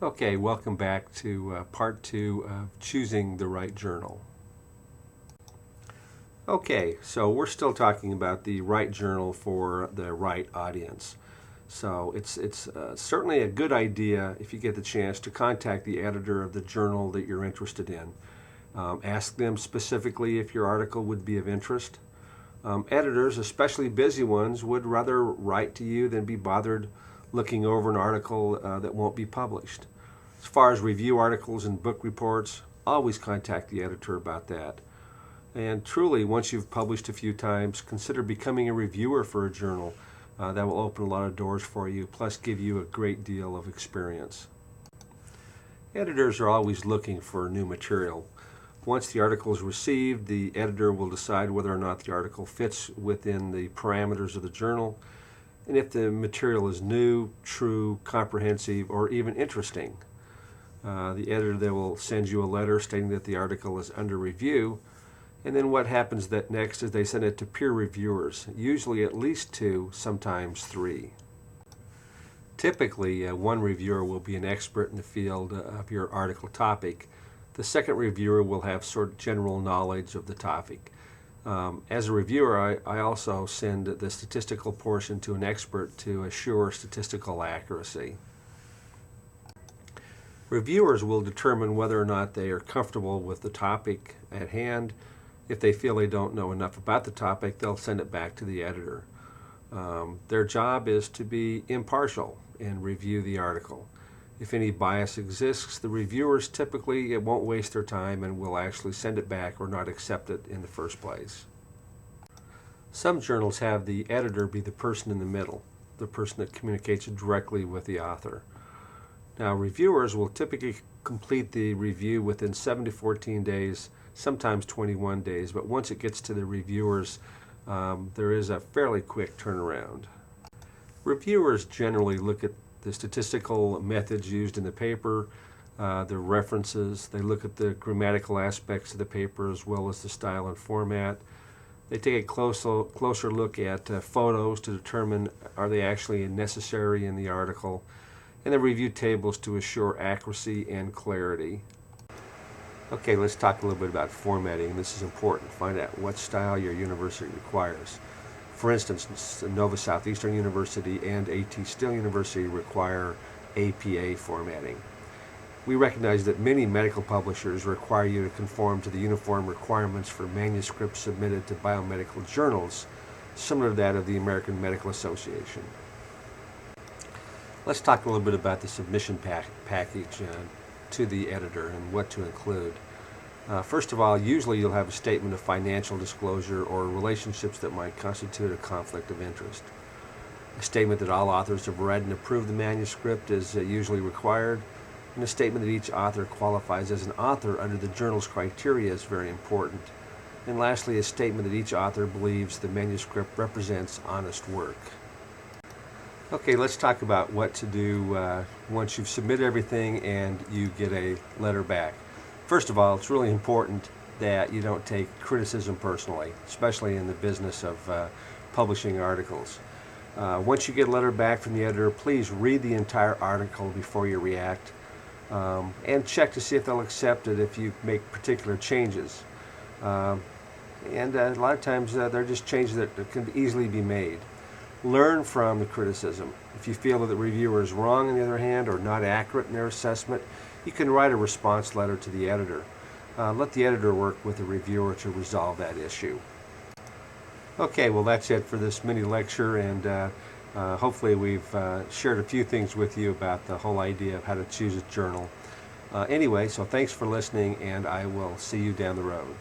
Okay, welcome back to part 2 of choosing the right journal. Okay, so we're still talking about the right journal for the right audience. So it's certainly a good idea if you get the chance to contact the editor of the journal that you're interested in. Ask them specifically if your article would be of interest. Editors, especially busy ones, would rather write to you than be bothered looking over an article that won't be published. As far as review articles and book reports, always contact the editor about that. And truly, once you've published a few times, consider becoming a reviewer for a journal. That will open a lot of doors for you, plus give you a great deal of experience. Editors are always looking for new material. Once the article is received, the editor will decide whether or not the article fits within the parameters of the journal, and if the material is new, true, comprehensive, or even interesting. The editor then will send you a letter stating that the article is under review, and then what happens next is they send it to peer reviewers, usually at least 2, sometimes 3. Typically, one reviewer will be an expert in the field of your article topic. The second reviewer will have sort of general knowledge of the topic. As a reviewer, I also send the statistical portion to an expert to assure statistical accuracy. Reviewers will determine whether or not they are comfortable with the topic at hand. If they feel they don't know enough about the topic, they'll send it back to the editor. Their job is to be impartial and review the article. If any bias exists, the reviewers typically won't waste their time and will actually send it back or not accept it in the first place. Some journals have the editor be the person in the middle, the person that communicates directly with the author. Now, reviewers will typically complete the review within 7 to 14 days, sometimes 21 days, but once it gets to the reviewers, there is a fairly quick turnaround. Reviewers generally look at the statistical methods used in the paper, the references. They look at the grammatical aspects of the paper as well as the style and format. They take a closer look at photos to determine are they actually necessary in the article, and the review tables to assure accuracy and clarity. Okay, let's talk a little bit about formatting. This is important. Find out what style your university requires. For instance, Nova Southeastern University and A.T. Still University require APA formatting. We recognize that many medical publishers require you to conform to the uniform requirements for manuscripts submitted to biomedical journals, similar to that of the American Medical Association. Let's talk a little bit about the submission package to the editor and what to include. First of all, usually you'll have a statement of financial disclosure or relationships that might constitute a conflict of interest. A statement that all authors have read and approved the manuscript is usually required, and a statement that each author qualifies as an author under the journal's criteria is very important. And lastly, a statement that each author believes the manuscript represents honest work. Okay, let's talk about what to do once you've submitted everything and you get a letter back. First of all, it's really important that you don't take criticism personally, especially in the business of publishing articles. Once you get a letter back from the editor, please read the entire article before you react, and check to see if they'll accept it if you make particular changes. And a lot of times they're just changes that can easily be made. Learn from the criticism. If you feel that the reviewer is wrong, on the other hand, or not accurate in their assessment, you can write a response letter to the editor. Let the editor work with the reviewer to resolve that issue. Okay, well that's it for this mini lecture, and hopefully we've shared a few things with you about the whole idea of how to choose a journal. Anyway, so thanks for listening, and I will see you down the road.